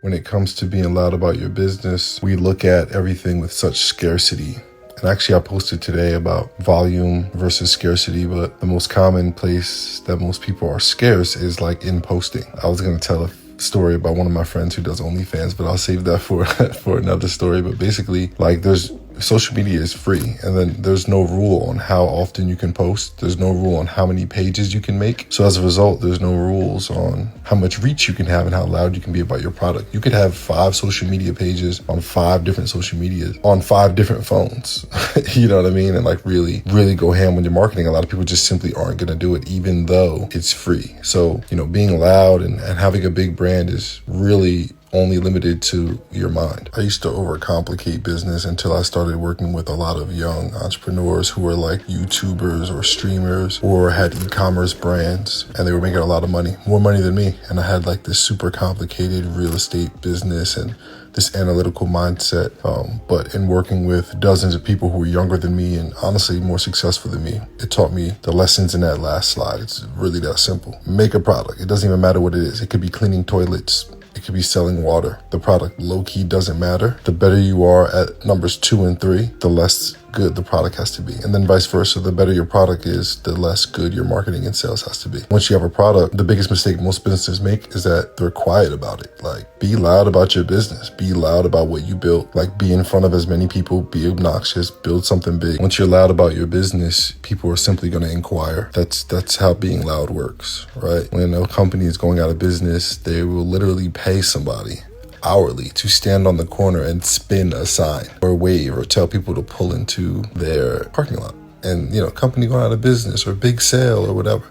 When it comes to being loud about your business, we look at everything with such scarcity. And actually, I posted today about volume versus scarcity, but the most common place that most people are scarce is like in posting. I was going to tell a story about one of my friends who does OnlyFans, but I'll save that for for another story. But basically, like, social media is free, and then there's no rule on how often you can post. There's no rule on how many pages you can make. So as a result, there's no rules on how much reach you can have and how loud you can be about your product. You could have 5 social media pages on 5 different social medias on 5 different phones. You know what I mean? And like really go ham when you're marketing. A lot of people just simply aren't going to do it, even though it's free. So, being loud and having a big brand is really only limited to your mind. I used to overcomplicate business until I started working with a lot of young entrepreneurs who were like YouTubers or streamers or had e-commerce brands, and they were making a lot of money, more money than me. And I had like this super complicated real estate business and this analytical mindset. But in working with dozens of people who were younger than me and honestly more successful than me, it taught me the lessons in that last slide. It's really that simple. Make a product. It doesn't even matter what it is. It could be cleaning toilets. It could be selling water. The product low-key doesn't matter. The better you are at numbers 2 and 3, the less good the product has to be. And then vice versa, the better your product is, the less good your marketing and sales has to be. Once you have a product, the biggest mistake most businesses make is that they're quiet about it. Like, be loud about your business. Be loud about what you built. Like, be in front of as many people, be obnoxious, build something big. Once you're loud about your business, people are simply going to inquire. That's how being loud works, right? When a company is going out of business, they will literally pay somebody hourly to stand on the corner and spin a sign or wave or tell people to pull into their parking lot. And, company going out of business or big sale or whatever,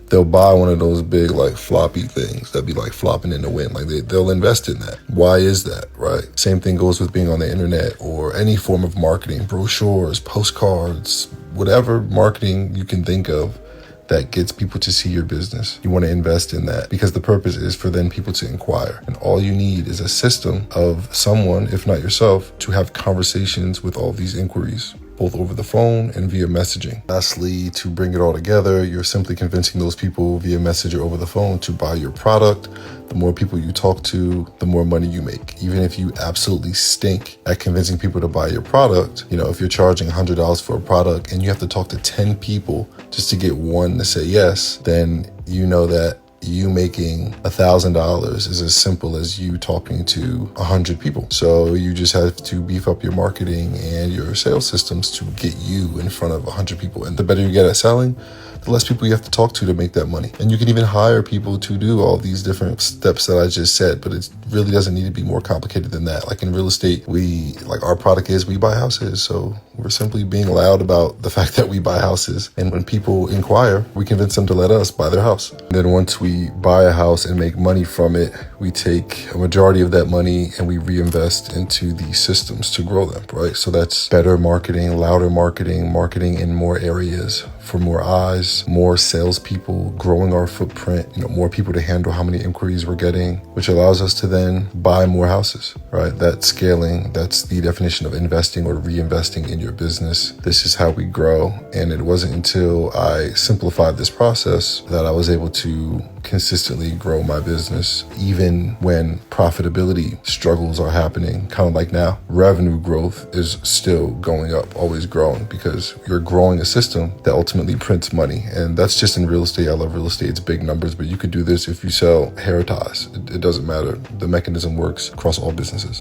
they'll buy one of those big like floppy things that be like flopping in the wind. Like they'll invest in that. Why is that, right? Same thing goes with being on the internet or any form of marketing, brochures, postcards, whatever marketing you can think of that gets people to see your business. You want to invest in that because the purpose is for then people to inquire. And all you need is a system of someone, if not yourself, to have conversations with all these inquiries, both over the phone and via messaging. Lastly, to bring it all together, you're simply convincing those people via message or over the phone to buy your product. The more people you talk to, the more money you make. Even if you absolutely stink at convincing people to buy your product, if you're charging $100 for a product and you have to talk to 10 people just to get one to say yes, then you know that you making $1,000 is as simple as you talking to 100 people. So you just have to beef up your marketing and your sales systems to get you in front of 100 people. And the better you get at selling, the less people you have to talk to make that money. And you can even hire people to do all these different steps that I just said, but it really doesn't need to be more complicated than that. Like in real estate, our product is we buy houses. So we're simply being loud about the fact that we buy houses. And when people inquire, we convince them to let us buy their house. And then once we buy a house and make money from it, we take a majority of that money and we reinvest into the systems to grow them, right? So that's better marketing, louder marketing, marketing in more areas for more eyes, more salespeople, growing our footprint, more people to handle how many inquiries we're getting, which allows us to then buy more houses, right? That scaling, that's the definition of investing or reinvesting in your business. This is how we grow. And it wasn't until I simplified this process that I was able to consistently grow my business, even when profitability struggles are happening, kind of like now. Revenue growth is still going up, always growing, because you're growing a system that ultimately prints money. And that's just in real estate. I love real estate. It's big numbers, but you could do this if you sell hair ties. It doesn't matter. The mechanism works across all businesses.